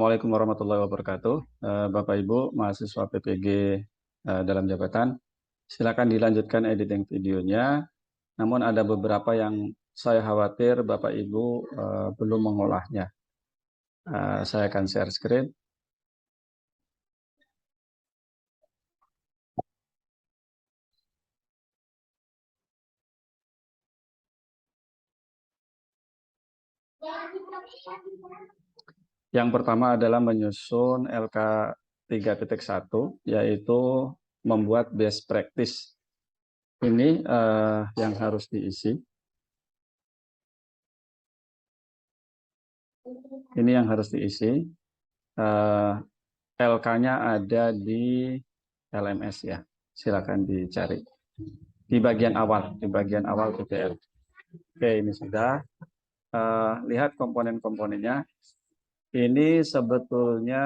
Assalamualaikum warahmatullahi wabarakatuh. Bapak Ibu mahasiswa PPG dalam jabatan, silakan dilanjutkan editing videonya. Namun ada beberapa yang saya khawatir Bapak Ibu belum mengolahnya. Saya akan share screen. Yang pertama adalah menyusun LK 3.1, yaitu membuat best practice. Ini yang harus diisi. Ini yang harus diisi. LK-nya ada di LMS ya. Silakan dicari. Di bagian awal PPL. Oke, ini sudah. Lihat komponen-komponennya. Ini sebetulnya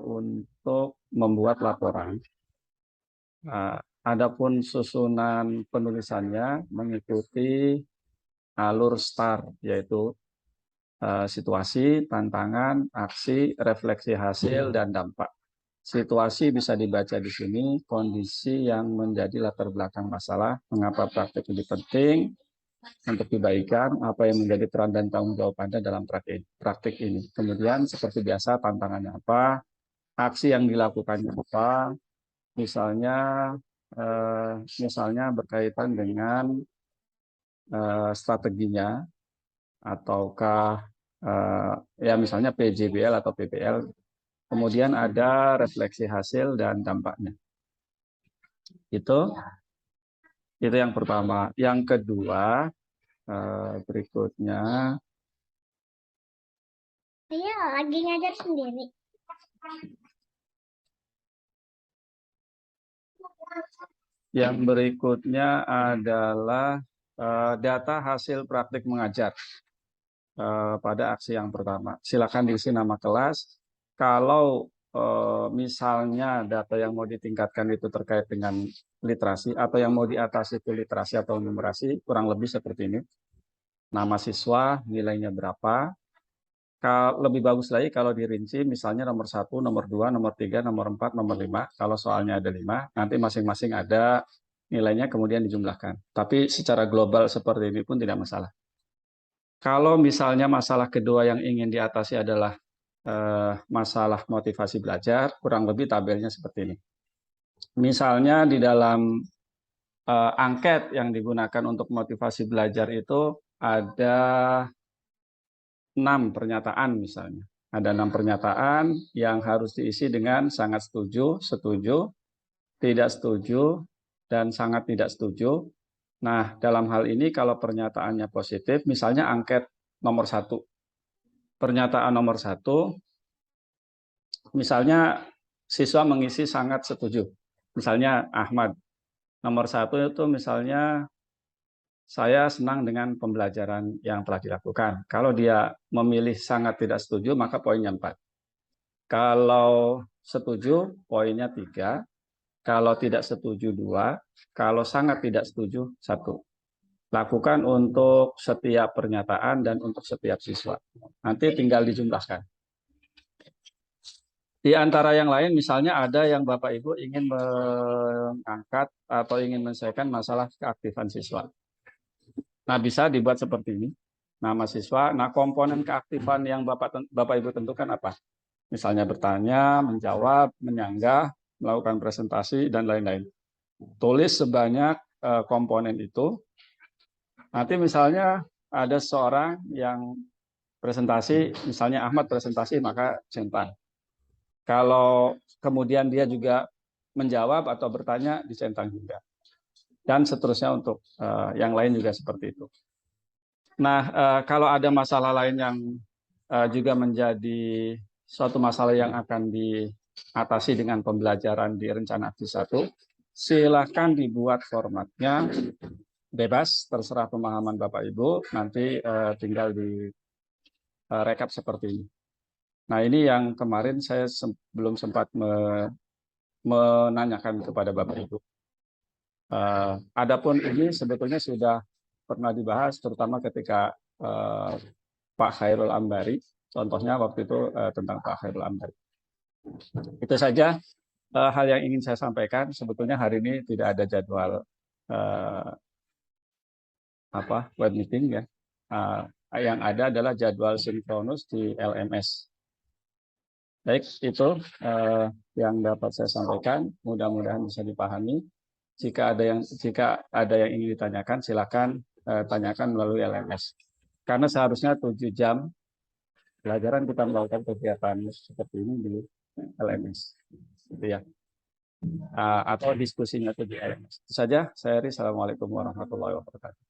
untuk membuat laporan. Adapun susunan penulisannya mengikuti alur STAR, yaitu situasi, tantangan, aksi, refleksi hasil, dan dampak. Situasi bisa dibaca di sini, kondisi yang menjadi latar belakang masalah, mengapa praktik ini penting untuk kebaikan, apa yang menjadi peran dan tanggung jawab Anda dalam praktik ini. Kemudian seperti biasa tantangannya apa, aksi yang dilakukannya apa, misalnya berkaitan dengan strateginya, ataukah ya misalnya PJBL atau PPL. Kemudian ada refleksi hasil dan dampaknya. Itu yang pertama. Yang kedua, berikutnya. Iya, lagi ngajar sendiri. Yang berikutnya adalah data hasil praktik mengajar pada aksi yang pertama. Silakan diisi nama kelas. Kalau misalnya data yang mau ditingkatkan itu terkait dengan literasi atau yang mau diatasi itu literasi atau numerasi, kurang lebih seperti ini. Nama siswa, nilainya berapa. Lebih bagus lagi kalau dirinci, misalnya nomor 1, nomor 2, nomor 3, nomor 4, nomor 5. Kalau soalnya ada 5, nanti masing-masing ada nilainya kemudian dijumlahkan. Tapi secara global seperti ini pun tidak masalah. Kalau misalnya masalah kedua yang ingin diatasi adalah masalah motivasi belajar, kurang lebih tabelnya seperti ini. Misalnya di dalam angket yang digunakan untuk motivasi belajar itu ada 6 pernyataan misalnya. Ada 6 pernyataan yang harus diisi dengan sangat setuju, setuju, tidak setuju, dan sangat tidak setuju. Nah, dalam hal ini kalau pernyataannya positif, misalnya angket nomor 1. Pernyataan nomor 1, misalnya siswa mengisi sangat setuju. Misalnya Ahmad, nomor 1 itu misalnya saya senang dengan pembelajaran yang telah dilakukan. Kalau dia memilih sangat tidak setuju, maka poinnya 4. Kalau setuju, poinnya 3. Kalau tidak setuju, 2. Kalau sangat tidak setuju, 1. Lakukan untuk setiap pernyataan dan untuk setiap siswa. Nanti tinggal dijumlahkan. Di antara yang lain, misalnya ada yang Bapak Ibu ingin mengangkat atau ingin menyelesaikan masalah keaktifan siswa. Nah, bisa dibuat seperti ini. Nama siswa, nah komponen keaktifan yang Bapak Ibu tentukan apa? Misalnya bertanya, menjawab, menyanggah, melakukan presentasi, dan lain-lain. Tulis sebanyak komponen itu. Nanti misalnya ada seorang yang presentasi, misalnya Ahmad presentasi, maka centang. Kalau kemudian dia juga menjawab atau bertanya, dicentang juga. Dan seterusnya untuk yang lain juga seperti itu. Nah, kalau ada masalah lain yang juga menjadi suatu masalah yang akan diatasi dengan pembelajaran di rencana aksi 1, silakan dibuat formatnya bebas, terserah pemahaman Bapak Ibu, nanti tinggal di rekap seperti ini. Nah, ini yang kemarin saya belum sempat menanyakan kepada Bapak Ibu. Adapun ini sebetulnya sudah pernah dibahas, terutama ketika Pak Khairul Ambari Contohnya waktu itu tentang Pak Khairul Amdal. Itu saja hal yang ingin saya sampaikan. Sebetulnya hari ini tidak ada jadwal eh, web meeting ya. Yang ada adalah jadwal sinkronus di LMS. Baik, itu yang dapat saya sampaikan. Mudah-mudahan bisa dipahami. Jika ada yang ingin ditanyakan, silakan tanyakan melalui LMS. Karena seharusnya 7 jam pelajaran kita melakukan kegiatan seperti ini di LMS, gitu ya. Atau diskusinya itu di LMS. Itu saja. Saya Eri. Assalamualaikum warahmatullahi wabarakatuh.